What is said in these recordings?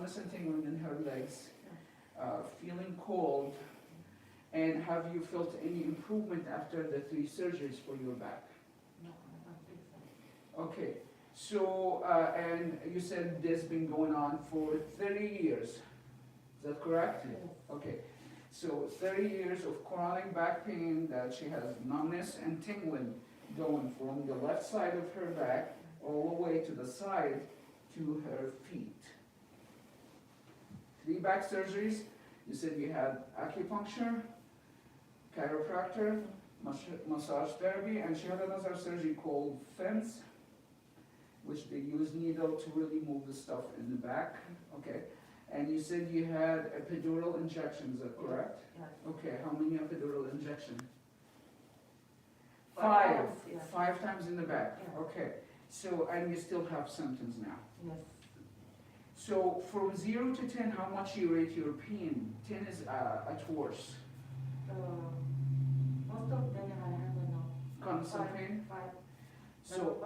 numbness and tingling in her legs, feeling cold, and have you felt any improvement after the 3 surgeries for your back? No, I don't think so. Okay, so, and you said this been going on for 30 years, is that correct? Yes. Okay, so 30 years of chronic back pain that she has numbness and tingling going from the left side of her back all the way to the side to her feet. 3 back surgeries. You said you had acupuncture, chiropractor, massage therapy, and she had another surgery called FENS, which they use needle to really move the stuff in the back. Okay, and you said you had epidural injections, is that correct? Yes. Okay, how many epidural injections? 5 5. times, yes. 5 times in the back. Yeah. Okay, so, and you still have symptoms now. Yes. So from 0 to 10, how much you rate your pain? 10 is at worst. Most of them I have Constant pain? 5. So,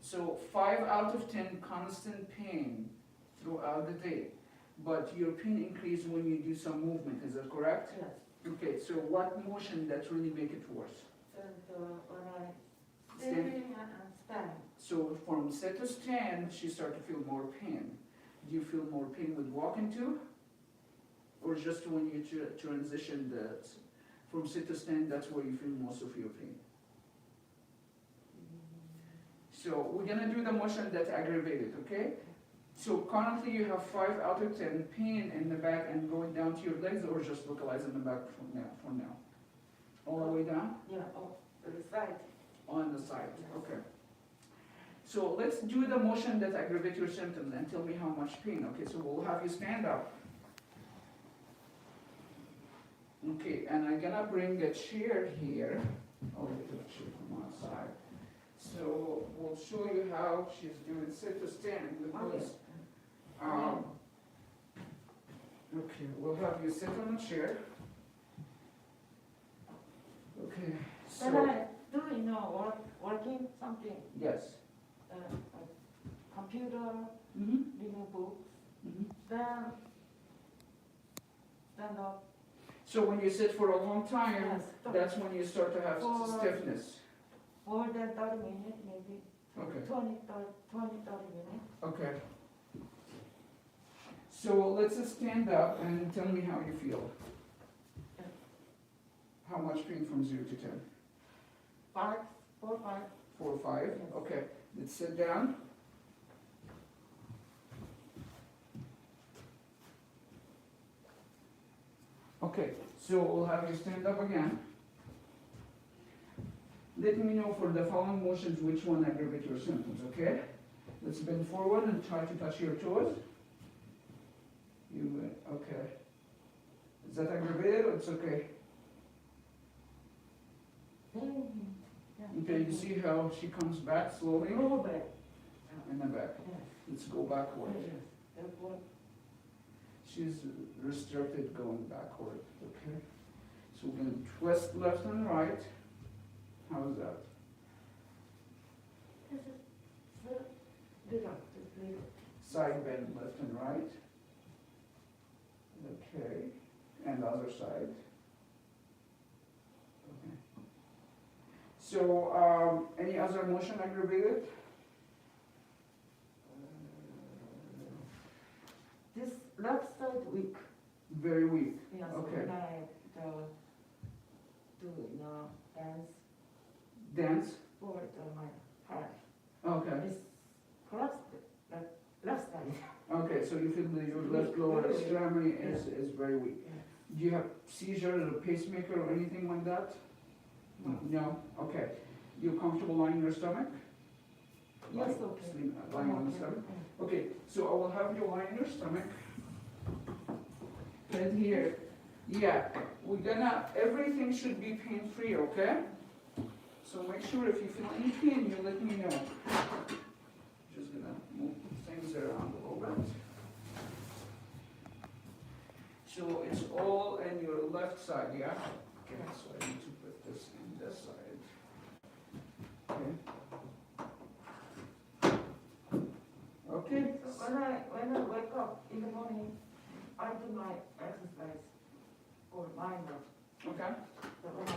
so 5 out of 10 constant pain throughout the day. But your pain increases when you do some movement, is that correct? Yes. Okay, so what motion that really make it worse? And when I Stand. stand. So from sit to stand, she start to feel more pain. Do you feel more pain with walking too? Or just when you transition from sit to stand, that's where you feel most of your pain? So we're gonna do the motion that aggravated, okay? So currently you have 5 out of 10 pain in the back and going down to your legs, or just localizing the back from now? All the way down? Yeah, oh, the side. On the side, okay. So let's do the motion that aggravate your symptoms and tell me how much pain. Okay, so we'll have you stand up. Okay, and I'm gonna bring a chair here. Oh, look at the chair from outside. So we'll show you how she's doing sit to stand because, okay, we'll have you sit on a chair. Okay, Then so, I do, working something, yes. like computer, Mm-hmm. reading books, Mm-hmm. then stand up. So when you sit for a long time, Yes. that's when you start to have For- stiffness. More than 30 minutes, maybe Okay. 20, 30 minutes. Okay. So let's just stand up and tell me how you feel. How much pain from 0 to 10? 5, 4, 5. 4 or 5? Yes. Okay. Let's sit down. Okay, so we'll have you stand up again. Let me know for the following motions which one aggravate your symptoms, okay? Let's bend forward and try to touch your toes. Okay. Is that aggravated or it's okay? Okay, you see how she comes back slowly A little bit. in the back. Yes. Let's go backward. Yes. She's restricted going backward, okay? So we're gonna twist left and right. How's that? Side bend left and right. Okay, and the other side. Okay. So, any other motion aggravated? This left side weak. Very weak. Yes, Okay. when I do dance Dance? for my heart. Okay. It's crossed, like left side. Okay, so you feel that your left lower extremity is very weak. Yeah. Do you have seizure or a pacemaker or anything like that? No. No? Okay. You comfortable lying on your stomach? Yes, Lying- okay. Lying on the stomach? Okay, so I will have you lie on your stomach. And here, yeah, we're gonna, everything should be pain-free, okay? So make sure if you feel any pain, you let me know. Just gonna move things around a little bit. So it's all in your left side, yeah? Okay, so I need to put this in this side. Okay. Okay, When I wake up in the morning, I do my exercise or minor. Okay. So when I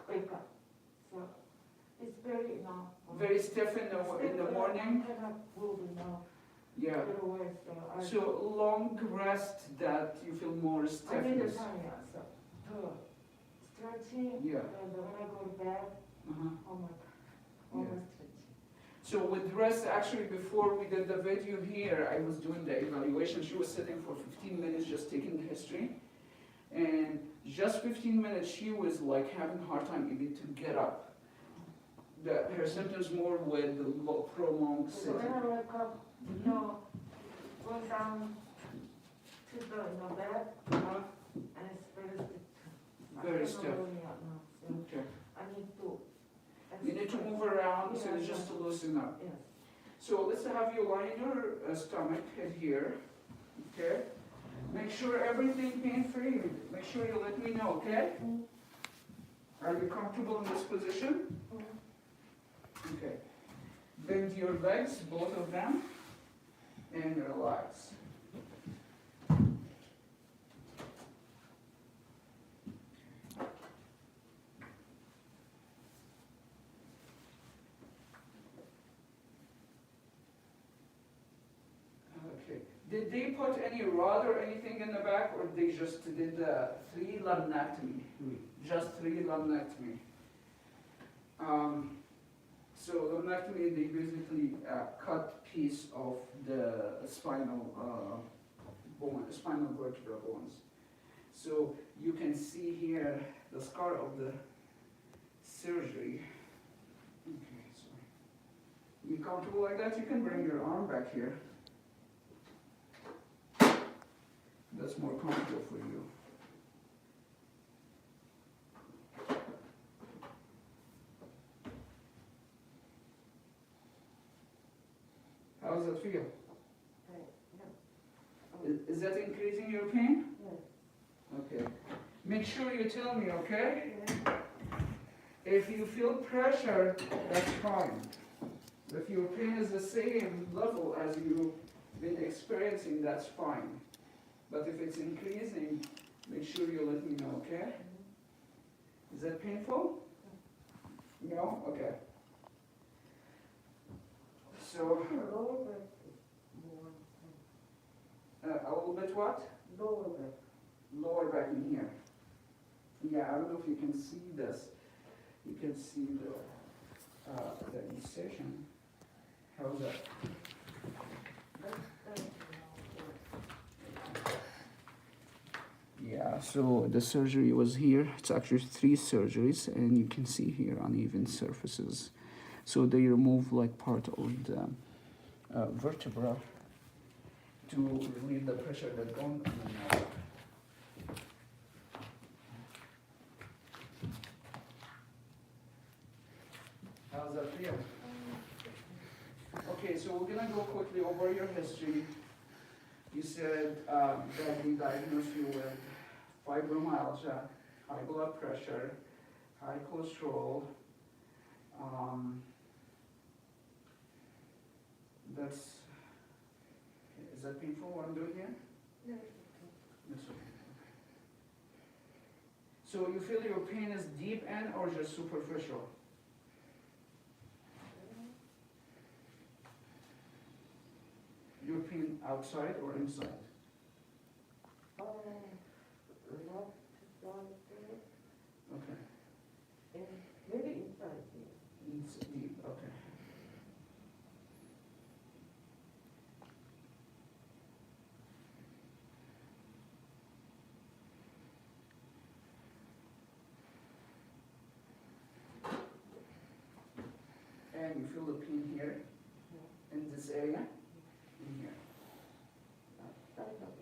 wake up. So it's very, Very stiff in the morning. I cannot move, Yeah. Otherwise, So long rest that you feel more I need the stiffness. time, so stretching. Yeah. And when I go to bed, Uh-huh. oh my God, Yeah. always stretching. So with rest, actually, before we did the video here, I was doing the evaluation. She was sitting for 15 minutes just taking the history. And just 15 minutes, she was like having a hard time even to get up. Her symptoms more with the prolonged So sitting. when I wake up, go down to the bed, Uh-huh. and it's very stiff. Very I stiff. cannot really, so Okay. I need to. You need to move around so Yeah, just to loosen up. Yes. So let's have you lie in your stomach, head here, okay? Make sure everything pain-free. Make sure you let me know, okay? Are you comfortable in this position? Okay. Bend your legs, both of them, and relax. Okay. Did they put any rod or anything in the back, or they just did the 3 laminectomy? Just 3 laminectomy. So laminectomy, they basically cut piece of the spinal bone, spinal vertebra bones. So you can see here the scar of the surgery. Okay, so you comfortable like that? You can bring your arm back here. That's more comfortable for you. How does that feel? Is that increasing your pain? Yes. Okay. Make sure you tell me, okay? If you feel pressure, that's fine. If your pain is the same level as you've been experiencing, that's fine. But if it's increasing, make sure you let me know, okay? Is that painful? No? Okay. So, Lower back is more. a little bit what? Lower back. Lower back in here. Yeah, I don't know if you can see this. You can see the incision. How's that? Yeah, so the surgery was here. It's actually 3 surgeries, and you can see here uneven surfaces. So they remove like part of the vertebra to relieve the pressure that's going on the nerve. How's that feel? Okay, so we're gonna go quickly over your history. You said that we diagnosed you with fibromyalgia, high blood pressure, high cholesterol. Is that painful what I'm doing here? No. That's okay. So you feel your pain is deep in or just superficial? Your pain outside or inside? Left side, Okay. and maybe inside here. It's deep, okay. And you feel the pain here, in this area, in here. Side of it.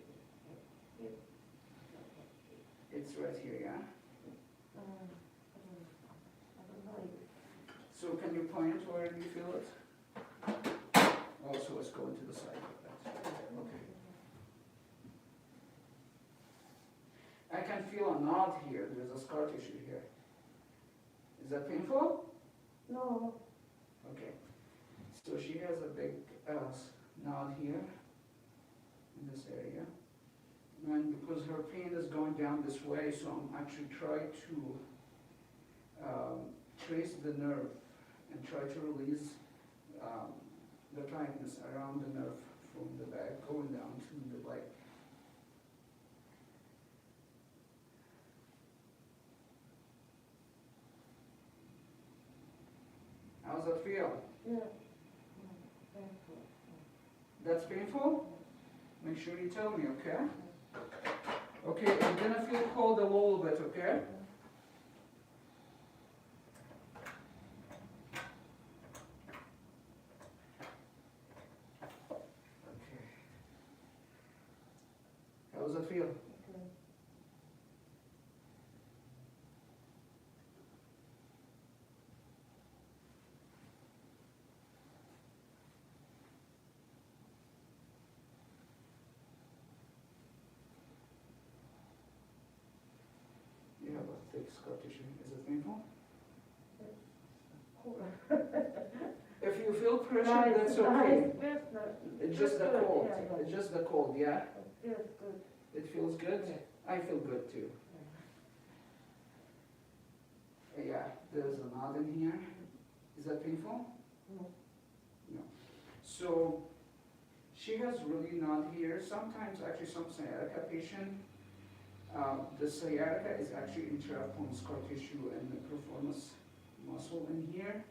Here. It's right here, yeah? I don't know. So can you point where you feel it? Also, let's go into the side of that. Okay. I can feel a knot here. There's a scar tissue here. Is that painful? No. Okay. So she has a big knot here. and because her pain is going down this way, so I'm actually trying to trace the nerve and try to release the tightness around the nerve from the back going down to the leg. How's that feel? Yeah. Painful. That's painful? Make sure you tell me, okay? Okay, you're gonna feel cold a little bit, okay? Okay. How does it feel? Okay. You have a thick scar tissue. Is it painful? Cool. If you feel pressure, Nice, that's okay. nice, feels nice. It's just the Good, cold. yeah, yeah. It's just the cold, yeah? It feels good. It feels good? Yeah. I feel good too. Yeah, there's a knot in here. Is that painful? No. No. So, she has really knot here. Sometimes, actually, some sciatica patient, the sciatica is actually entrapped on scar tissue and the performance muscle in here.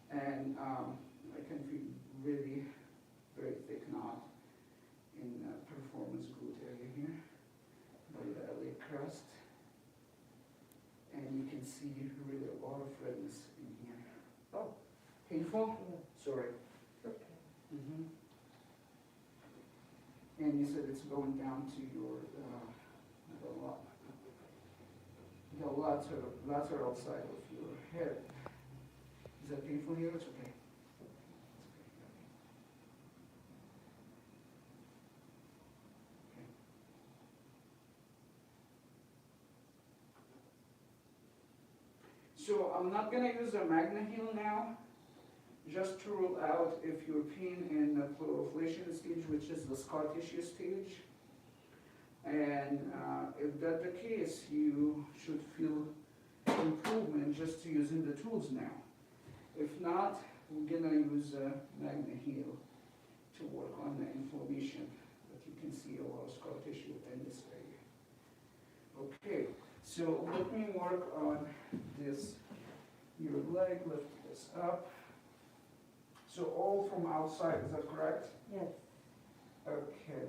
And I can feel really very thick knot in the performance glute area here, by the iliac crest. And you can see really a lot of redness in here. Oh. Painful? Yeah. Sorry. Okay. And you said it's going down to your, the lateral side of your head. Is that painful here? It's okay. So I'm not gonna use the MagnaHeal now, just to rule out if your pain in the proliferation stage, which is the scar tissue stage. And if that's the case, you should feel improvement just to using the tools now. If not, we're gonna use MagnaHeal to work on the inflammation, but you can see a lot of scar tissue in this area. Okay, so let me work on this, your leg, lift this up. So all from outside, is that correct? Yes. Okay.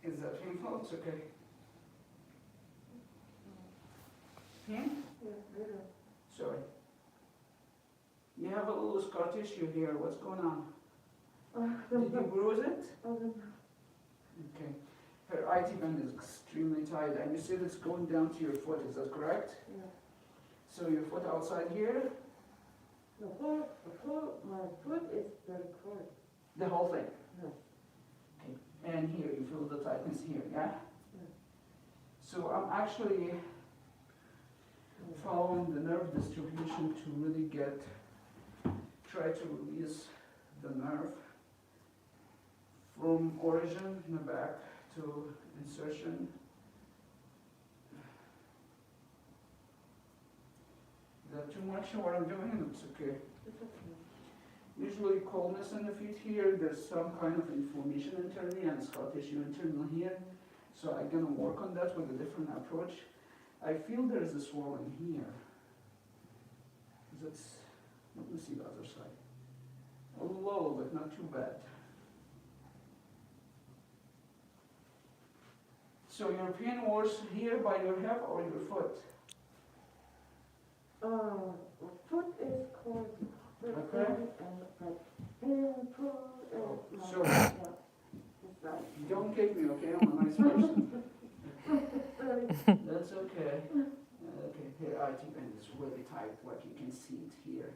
Is that painful? It's okay. Hmm? Yeah, good. Sorry. You have a little scar tissue here. What's going on? Did you bruise it? Okay. Her IT band is extremely tight, and you said it's going down to your foot. Is that correct? Yeah. So your foot outside here, My foot is very cold. the whole thing. Yes. Okay. And here you feel the tightness here, yeah? Yes. So I'm actually following the nerve distribution to really try to release the nerve from origin in the back to insertion. Is that too much what I'm doing? It's okay. It's okay. Usually coldness in the feet here, there's some kind of inflammation internally and scar tissue internally here. So I'm gonna work on that with a different approach. I feel there's a swelling here. Let me see the other side. A little bit, not too bad. So your pain worse here by your hip or your foot? Foot is cold. Okay. Sorry. Yeah. It's like, Don't kick me, okay? I'm a nice person. That's okay. Okay, here IT band is really tight, like you can see it here.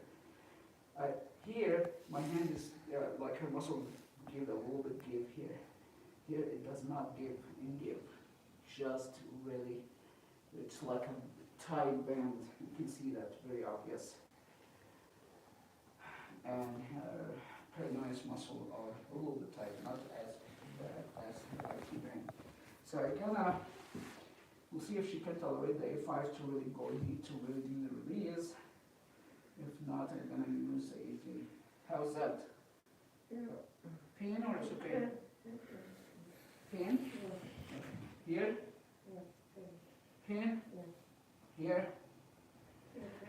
Here, my hand is, like her muscle give a little bit give here. Here it does not give and give. Just really, it's like a tight band. You can see that very obvious. And and her peroneus muscle are a little bit tight, not as bad as the IT vein. So I gonna, we'll see if she can tolerate the A5 to really go deep, to really do the release. If not, I'm gonna use the AT. How's that? Pain or it's okay? Pain? Here? Pain? Here?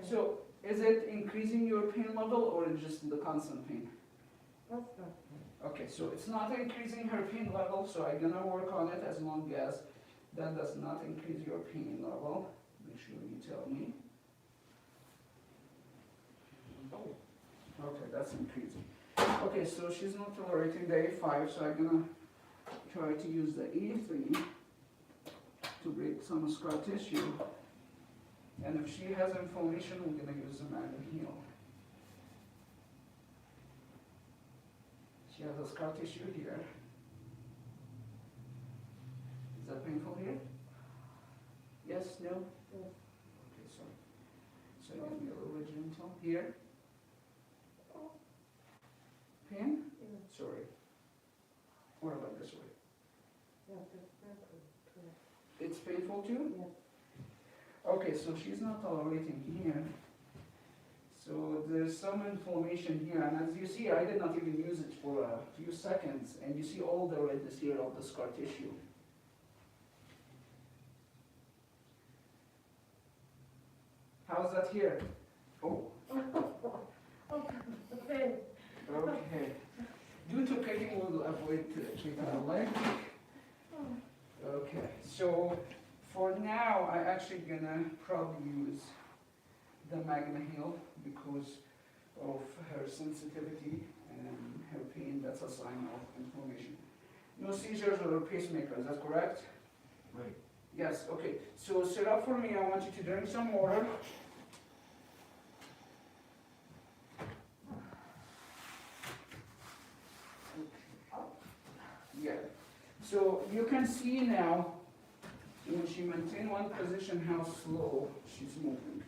So, is it increasing your pain level or is just the constant pain? Okay, so it's not increasing her pain level, so I'm gonna work on it as long as that does not increase your pain level. Make sure you tell me. Okay, that's increasing. Okay, so she's not tolerating the A5, so I'm gonna try to use the A3 to break some scar tissue. And if she has inflammation, we're gonna use the MagnaHeal. She has a scar tissue here. Is that painful here? Yes, no? Okay, sorry. So you're gonna be a little bit gentle. Here? Pain? Sorry. What about this way? It's painful too? Okay, so she's not tolerating here. So there's some inflammation here, and as you see, I did not even use it for a few seconds, and you see all the redness here of the scar tissue. How's that here? Oh. Okay. Due to cutting, we'll avoid treating the leg. Okay, so for now, I'm actually gonna probably use the MagnaHeal because of her sensitivity and her pain. That's a sign of inflammation. No seizures or pacemaker, is that correct? Right. Yes, okay. So sit up for me. I want you to drink some water. Yeah. So you can see now, when she maintains one position, how slow she's moving.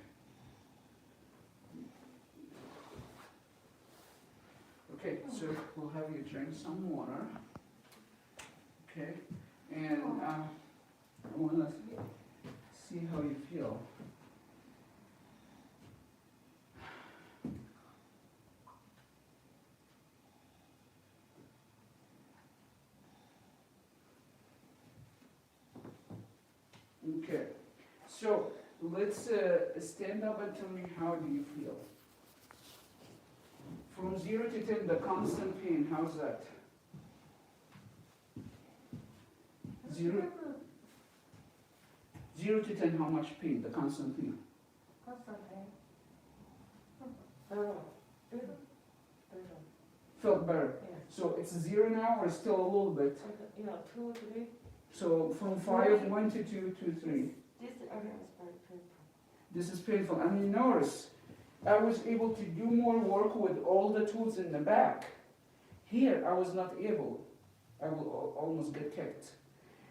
Okay, so we'll have you drink some water. Okay, and I want to see how you feel. Okay, so let's stand up and tell me how do you feel? From 0 to 10, the constant pain, how's that? 0 to 10, how much pain, the constant pain? Felt better. So it's 0 now or still a little bit? 2, 3. So from 5, 1 to 2 to 3. This area is very painful. This is painful. And you notice, I was able to do more work with all the tools in the back. Here, I was not able. I will almost get kicked.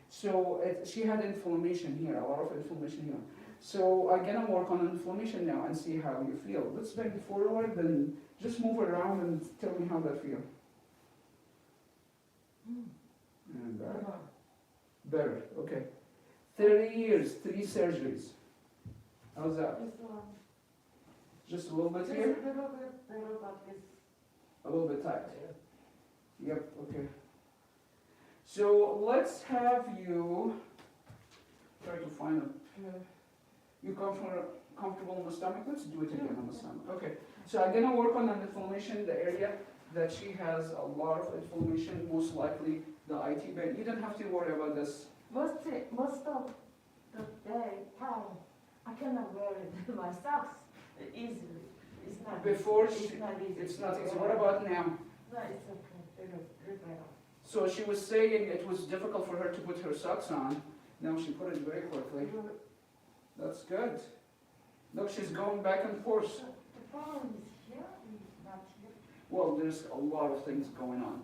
So she had inflammation here, a lot of inflammation here. So I'm gonna work on inflammation now and see how you feel. Let's bend forward and just move around and tell me how that feels. And better, okay. 30 years, 3 surgeries. How's that? Just a little bit here? A little bit tight. Yep, okay. So let's have you try to find a. You comfortable on the stomach? Let's do it again on the stomach. Okay. So I'm gonna work on an inflammation, the area that she has a lot of inflammation, most likely the IT vein. You don't have to worry about this. Most of the time, I cannot wear it my socks easily. It's not. Before it's she, not easy. it's not easy. What about now? No, it's okay. It's better. So she was saying it was difficult for her to put her socks on. Now she put it very quickly. That's good. Look, she's going back and forth. The problem is here, not here. Well, there's a lot of things going on.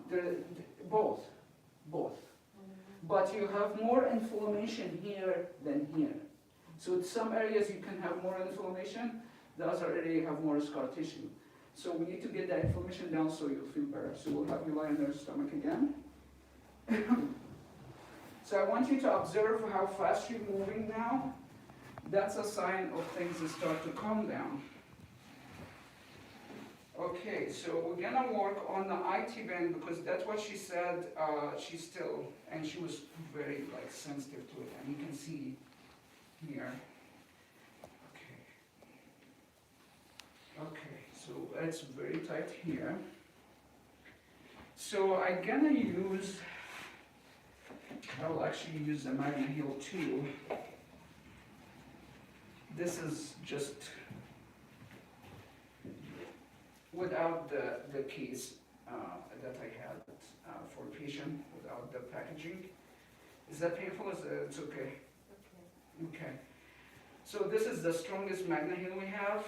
Both. But you have more inflammation here than here. So in some areas you can have more inflammation, the other area you have more scar tissue. So we need to get that inflammation down so you'll feel better. So we'll have you lie on your stomach again. So I want you to observe how fast you're moving now. That's a sign of things that start to calm down. Okay, so we're gonna work on the IT band because that's what she said. She's still, and she was very like sensitive to it, and you can see here. Okay, so it's very tight here. So I'm gonna use, I'll actually use the MagnaHeal 2. This is just without the case that I had for patient, without the packaging. Is that painful? It's okay? Okay. So this is the strongest MagnaHeal we have.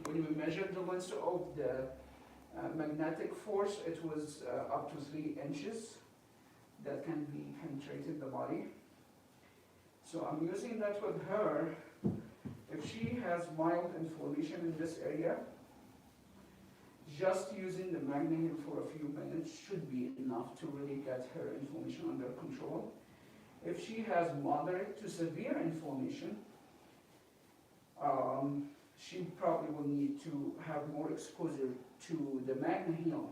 When we measured the length of the magnetic force, it was up to 3 inches that can be penetrated the body. So I'm using that with her. If she has mild inflammation in this area, just using the MagnaHeal for a few minutes should be enough to really get her inflammation under control. If she has moderate to severe inflammation, she probably will need to have more exposure to the MagnaHeal.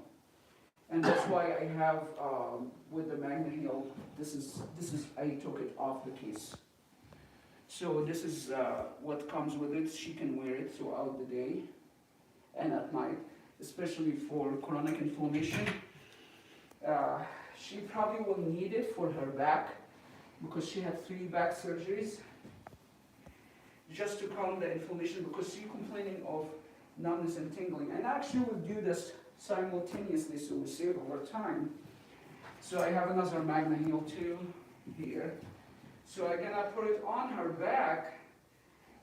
And that's why I have, with the MagnaHeal, this is I took it off the case. So this is what comes with it. She can wear it throughout the day and at night, especially for chronic inflammation. She probably will need it for her back because she had 3 back surgeries, just to calm the inflammation because she's complaining of numbness and tingling. And actually we'll do this simultaneously so we save our time. So I have another MagnaHeal 2 here. So I'm gonna put it on her back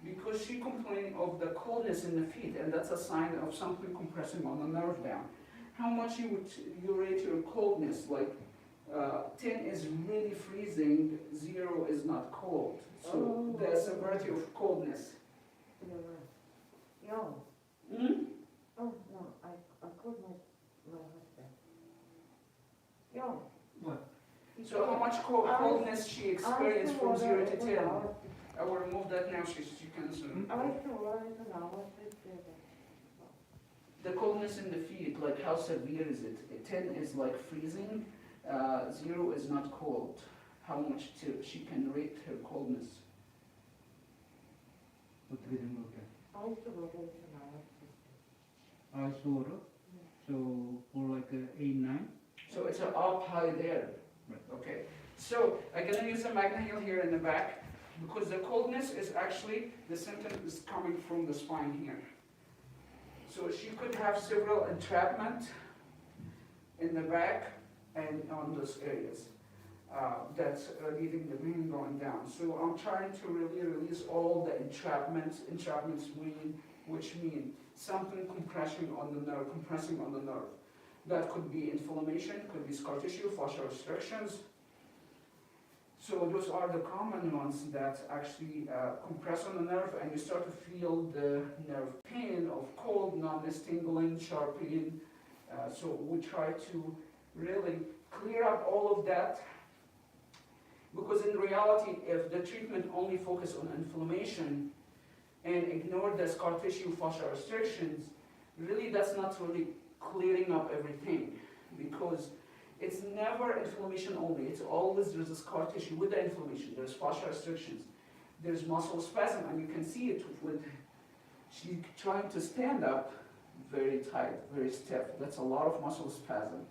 because she's complaining of the coldness in the feet, and that's a sign of something compressing on the nerve down. How much you rate your coldness? Like 10 is really freezing, 0 is not cold. So the severity of coldness. No. Hmm? Oh, no, I called my husband. Yo. What? So how much coldness she experienced from 0 to 10? I will remove that now, she can assume. The coldness in the feet, like how severe is it? 10 is like freezing, 0 is not cold. How much she can rate her coldness? 어떻게 된 걸까요? 아이스워터? So for like 8, 9? So it's up high there. Right. Okay. So I'm gonna use the MagnaHeal here in the back because the coldness is actually, the symptom is coming from the spine here. So she could have several entrapment in the back and on those areas. That's leaving the vein going down. So I'm trying to really release all the entrapments. Entrapments mean, which mean something compressing on the nerve, That could be inflammation, could be scar tissue, fascial restrictions. So those are the common ones that actually compress on the nerve, and you start to feel the nerve pain of cold, numbness, tingling, sharp pain. So we try to really clear up all of that. Because in reality, if the treatment only focuses on inflammation and ignore the scar tissue fascial restrictions, really that's not really clearing up everything. Because it's never inflammation only, it's always there's a scar tissue with the inflammation, there's fascial restrictions, there's muscle spasm, and you can see it with, she's trying to stand up very tight, very stiff. That's a lot of muscle spasm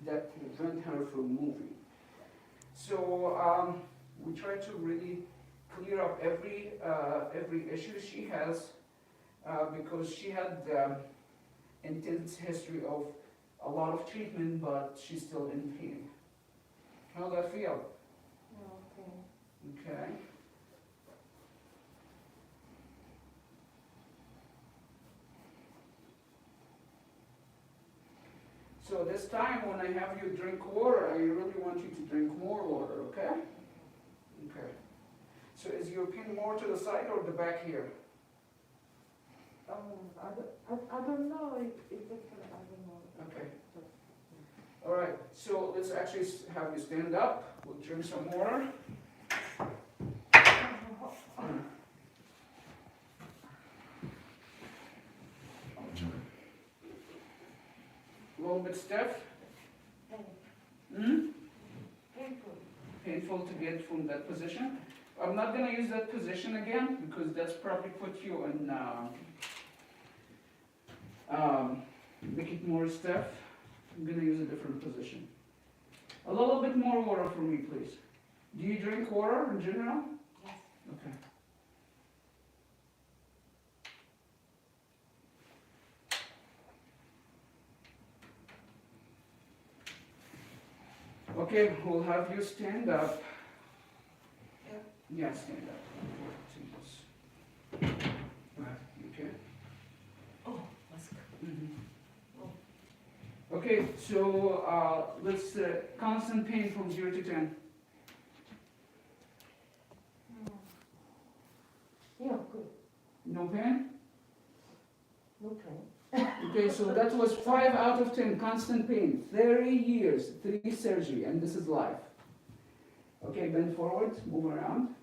that prevent her from moving. So we try to really clear up every issue she has because she had intense history of a lot of treatment, but she's still in pain. How does that feel? Okay. Okay. So this time when I have you drink water, I really want you to drink more water, okay? Okay. So is your pain more to the side or the back here? Oh, I don't know exactly, I don't know. Okay. All right, so let's actually have you stand up. We'll drink some water. A little bit stiff. Hmm? Painful. Painful to get from that position. I'm not gonna use that position again because that's probably put you in, make it more stiff. I'm gonna use a different position. A little bit more water for me, please. Do you drink water in general? Yes. Okay. Okay, we'll have you stand up. Yeah, stand up. Okay. Oh, mask. Okay, so let's constant pain from 0 to 10. Yeah, good. No pain? No pain. Okay, so that was 5 out of 10, constant pain. 30 years, 3 surgery, and this is life. Okay, bend forward, move around.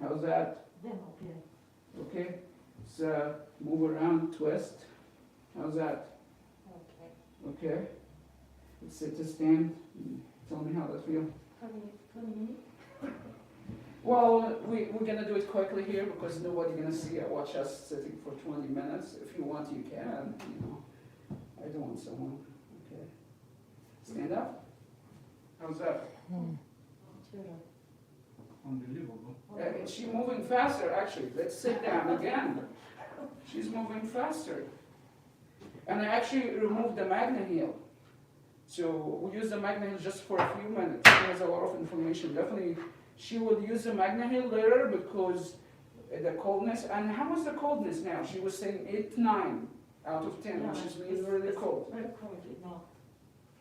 How's that? Then okay. Okay, so move around, twist. How's that? Okay. Okay. Let's sit to stand. Tell me how that feels. 20 minutes? Well, we're gonna do it quickly here because nobody gonna see watch us sitting for 20 minutes. If you want, you can. You know, I don't want someone. Okay. Stand up. How's that? Sure. Unbelievable. She's moving faster, actually. Let's sit down again. She's moving faster. And I actually removed the MagnaHeal. So we use the MagnaHeal just for a few minutes. It has a lot of information. Definitely, she will use the MagnaHeal later because the coldness. And how was the coldness now? She was saying 8, 9 out of 10, which is really, really cold. Very cold now.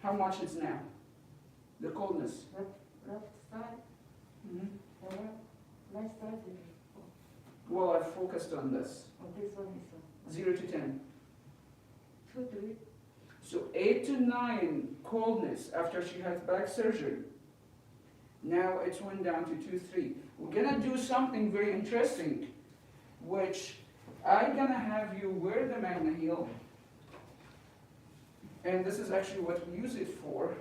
How much is now? The coldness. Left side, Mhm. right side is, Well, I focused on this. oh, this one is 0 to 10. 2, 3. So 8 to 9 coldness after she had back surgery. Now it's went down to 2, 3. We're gonna do something very interesting, which I'm gonna have you wear the MagnaHeal. And this is actually what we use it for.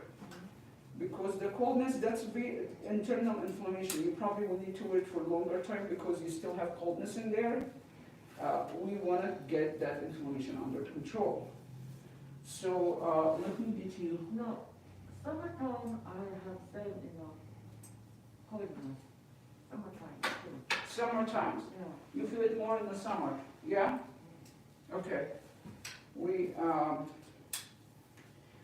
Because the coldness, that's the internal inflammation. You probably will need to wear it for a longer time because you still have coldness in there. We want to get that inflammation under control. So let me get you. No, summertime I have said, coldness. Summertime, too. Summer times. Yeah. You feel it more in the summer, yeah? Okay.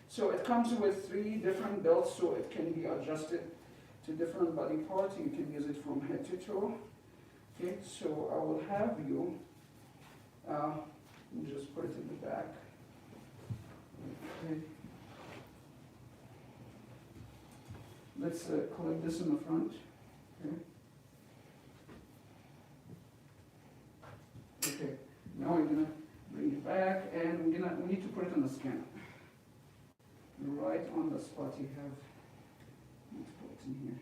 So it comes with 3 different belts, so it can be adjusted to different body parts. You can use it from head to toe. Okay, so I will have you, just put it in the back. Okay. Let's collect this in the front. Okay. Okay, now we're gonna bring it back and we need to put it on the skin. Right on the spot you have. Let's put it in here.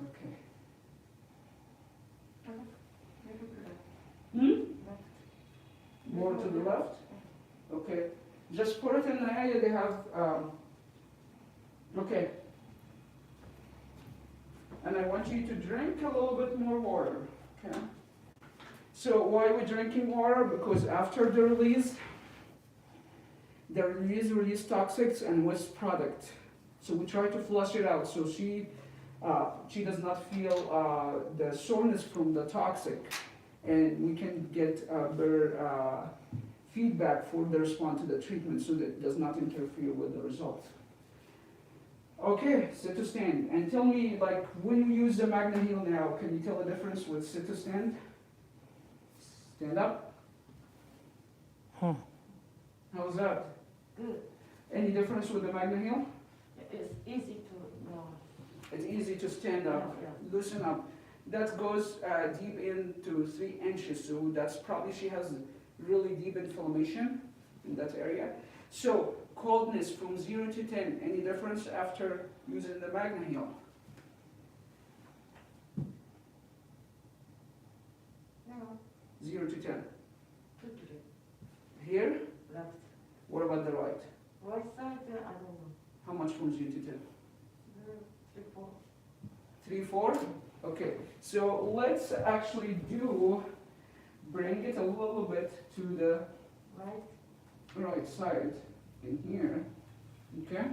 Okay. More to the left? Okay. Just put it in the area they have, okay. And I want you to drink a little bit more water, okay? So why are we drinking water? Because after the release release toxics and waste product. So we try to flush it out so she does not feel the soreness from the toxic, and we can get better feedback for the response to the treatment so that it does not interfere with the result. Okay, sit to stand. And tell me, like, when you use the MagnaHeal now, can you tell the difference with sit to stand? Stand up. How's that? Good. Any difference with the MagnaHeal? It's easy to, It's easy to stand up, Yeah, loosen up. that goes deep into 3 inches, so that's probably she has really deep inflammation in that area. So coldness from 0 to 10, any difference after using the MagnaHeal? No, 0 to 10. 2, 3, Here, left. what about the right? Right side, I don't know. How much from 0 to 10? 3, 4. 3, 4? Okay, so let's actually bring it a little bit to the Right? right side in here, okay?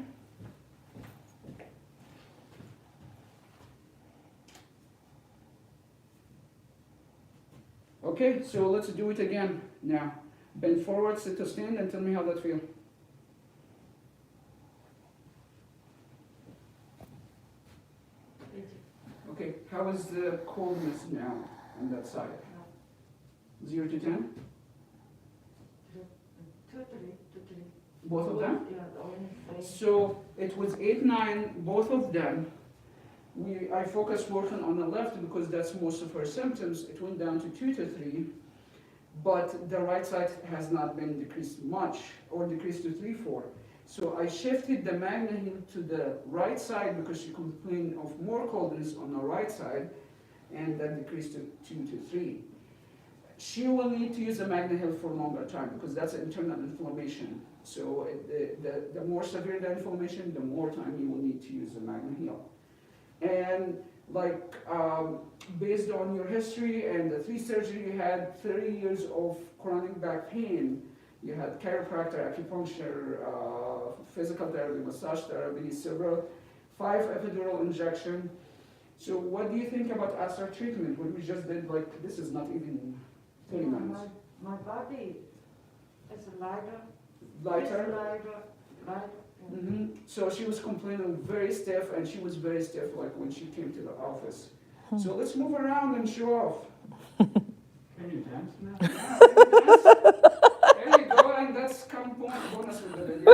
Okay, so let's do it again now. Bend forward, sit to stand, and tell me how that feels. Okay, how is the coldness now on that side? 0 to 10? 2, 3, 2, 3. Both of them? Yeah, the only face. So it was 8, 9, both of them. I focused working on the left because that's most of her symptoms. It went down to 2 to 3, but the right side has not been decreased much or decreased to 3, 4. So I shifted the MagnaHeal to the right side because she complained of more coldness on the right side, and that decreased to 2 to 3. She will need to use the MagnaHeal for a longer time because that's internal inflammation. So the more severe the inflammation, the more time you will need to use the MagnaHeal. And like based on your history and the 3 surgeries you had, 30 years of chronic back pain, you had chiropractor, acupuncture, physical therapy, massage therapy, several 5 epidural injection. So what do you think about ASTR treatment? What we just did, like this is not even 30 minutes. My body is lighter. Lighter? It's lighter. Lighter. Mm-hmm. So she was complaining very stiff, and she was very stiff like when she came to the office. So let's move around and show off. Can you dance now? There you go, and that's bonus with the video.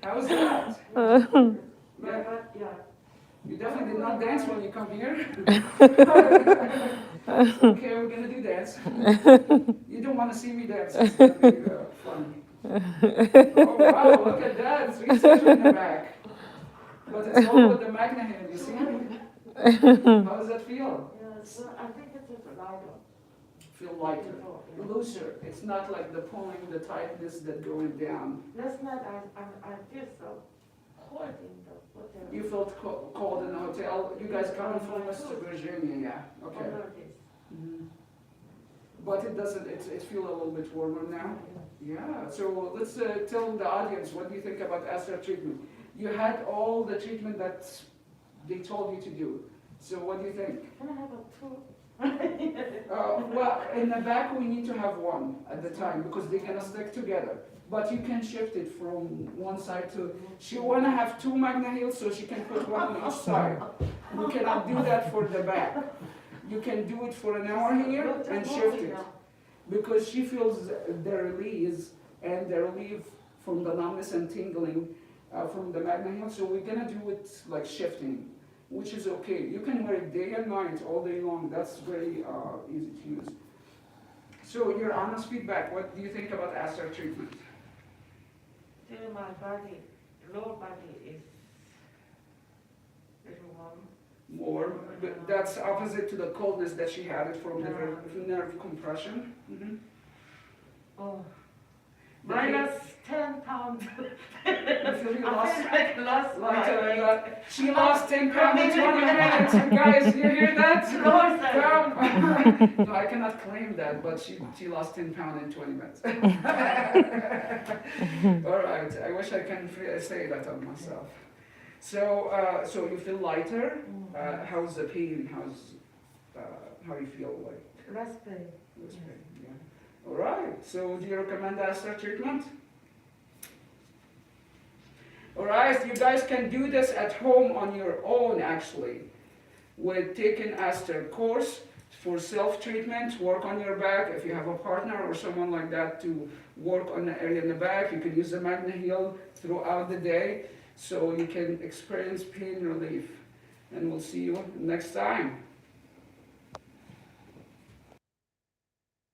How's that? Yeah. Yeah. You definitely did not dance when you come here. Okay, we're gonna do dance. You don't want to see me dance. It's gonna be fun. Oh wow, look at that. It's research in the back. But it's all with the MagnaHeal, you see? How does that feel? Yeah, so I think it's just lighter. Feel lighter, looser. It's not like the pulling, the tightness that going down. Last night I feel so cold in the hotel. You felt cold in the hotel. You guys coming from West Virginia, yeah? Okay. Over this. Mhm. But it doesn't. It feel a little bit warmer now. Yeah. So let's tell the audience what do you think about ASTR treatment. You had all the treatment that they told you to do. So what do you think? Can I have a 2? Well, in the back we need to have 1 at the time because they're gonna stick together. But you can shift it from one side to. She wanna have 2 MagnaHeals so she can put 1 on each side. We cannot do that for the back. You can do it for an hour here and shift it because she feels the release and the relief from the numbness and tingling from the MagnaHeal. So we're gonna do it like shifting, which is okay. You can wear it day and night, all day long. That's very easy to use. So your honest feedback, what do you think about ASTR treatment? Still my body, lower body is little warm. More, but that's opposite to the coldness that she had it from the nerve compression. Mm-hmm. Oh. The Minus 10 pounds. You feel you I lost? feel like lost my weight. She lost 10 pounds in 20 minutes. You guys, you hear that? No, I cannot claim that, but she lost 10 pounds in 20 minutes. All right, I wish I can say that on myself. So, so you feel lighter. How's the pain? How you feel like? Less pain. Less pain. Yeah. All right. So, do you recommend ASTR treatment? All right. You guys can do this at home on your own. Actually, with taking ASTR course for self-treatment, work on your back. If you have a partner or someone like that to work on the area in the back, you can use the MagnaHeal throughout the day. So you can experience pain relief. And we'll see you next time.